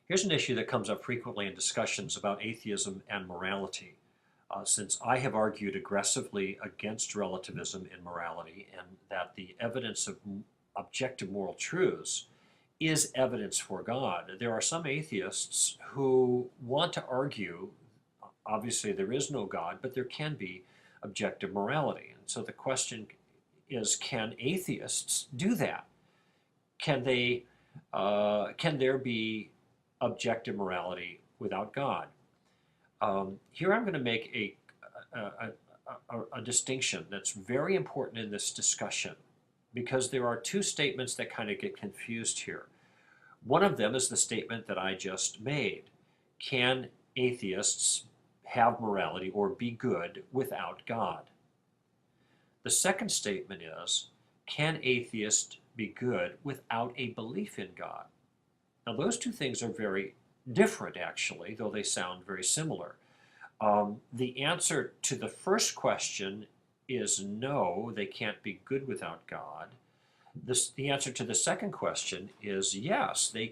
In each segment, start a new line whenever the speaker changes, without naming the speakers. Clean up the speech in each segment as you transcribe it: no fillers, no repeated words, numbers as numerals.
Here's an issue that comes up frequently in discussions about atheism and morality. Since I have argued aggressively against relativism in morality and that the evidence of objective moral truths is evidence for God, there are some atheists who want to argue, obviously there is no God, but there can be objective morality. And so the question is, can atheists do that? Can they? Can there be objective morality without God? Here I'm going to make a distinction that's very important in this discussion because there are two statements that kind of get confused here. One of them is the statement that I just made. Can atheists have morality or be good without God? The second statement is, can atheists be good without a belief in God? Now, those two things are very different, actually, though they sound very similar. The answer to the first question is no, they can't be good without God. The answer to the second question is yes, they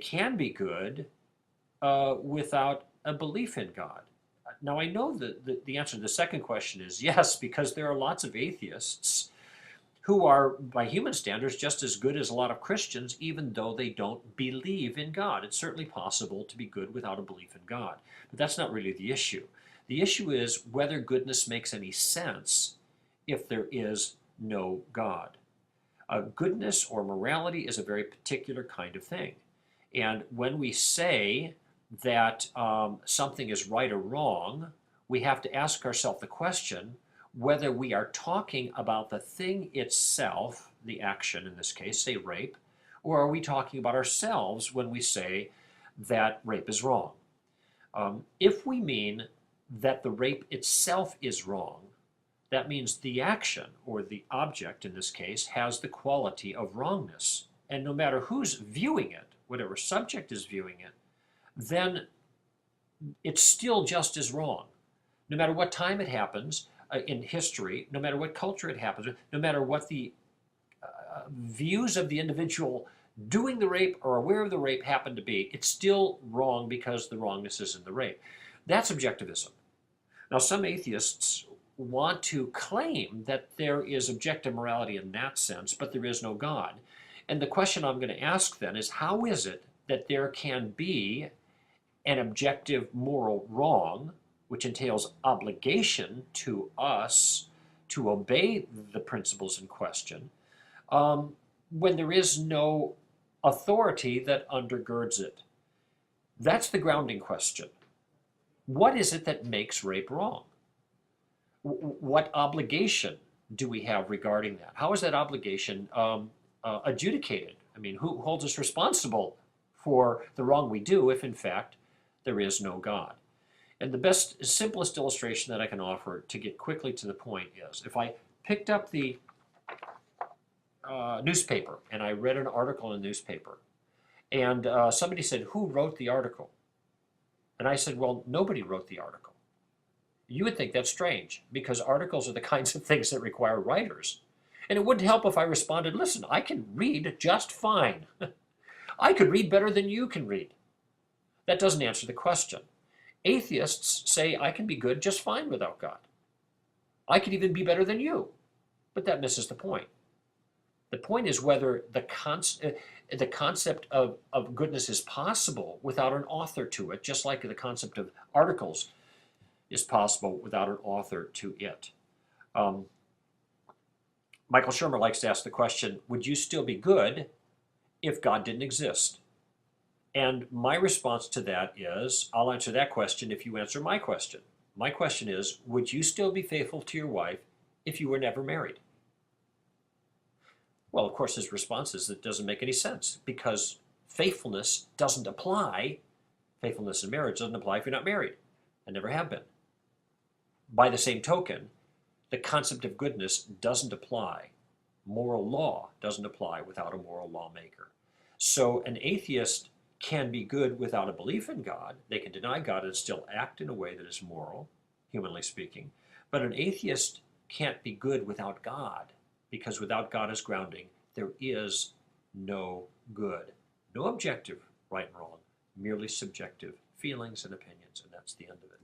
can be good without a belief in God. Now, I know that the answer to the second question is yes, because there are lots of atheists who are, by human standards, just as good as a lot of Christians, even though they don't believe in God. It's certainly possible to be good without a belief in God. But that's not really the issue. The issue is whether goodness makes any sense if there is no God. Goodness or morality is a very particular kind of thing. And when we say that something is right or wrong, we have to ask ourselves the question whether we are talking about the thing itself, the action in this case, say rape, or are we talking about ourselves when we say that rape is wrong? If we mean that the rape itself is wrong, that means the action, or the object in this case, has the quality of wrongness. And no matter who's viewing it, whatever subject is viewing it, then it's still just as wrong. No matter what time it happens in history, no matter what culture it happens in, no matter what the views of the individual doing the rape or aware of the rape happen to be, it's still wrong because the wrongness is in the rape. That's objectivism. Now, some atheists want to claim that there is objective morality in that sense, but there is no God. And the question I'm going to ask then is, how is it that there can be an objective moral wrong, which entails obligation to us to obey the principles in question, when there is no authority that undergirds it? That's the grounding question. What is it that makes rape wrong? What obligation do we have regarding that? How is that obligation adjudicated? I mean, who holds us responsible for the wrong we do if, in fact, there is no God? And the best, simplest illustration that I can offer to get quickly to the point is, if I picked up the newspaper and I read an article in the newspaper, and somebody said, who wrote the article? And I said, well, nobody wrote the article. You would think that's strange, because articles are the kinds of things that require writers. And it wouldn't help if I responded, listen, I can read just fine. I could read better than you can read. That doesn't answer the question. Atheists say I can be good just fine without God. I could even be better than you. But that misses the point. The point is whether the concept of goodness is possible without an author to it, just like the concept of articles is possible without an author to it. Michael Shermer likes to ask the question, would you still be good if God didn't exist? And my response to that is, I'll answer that question if you answer my question. My question is, would you still be faithful to your wife if you were never married? Well, of course, his response is that doesn't make any sense, because faithfulness doesn't apply. Faithfulness in marriage doesn't apply if you're not married. I never have been. By the same token, the concept of goodness doesn't apply. Moral law doesn't apply without a moral lawmaker. So an atheist can be good without a belief in God. They can deny God and still act in a way that is moral, humanly speaking. But an atheist can't be good without God, because without God as grounding, there is no good. No objective right and wrong, merely subjective feelings and opinions, and that's the end of it.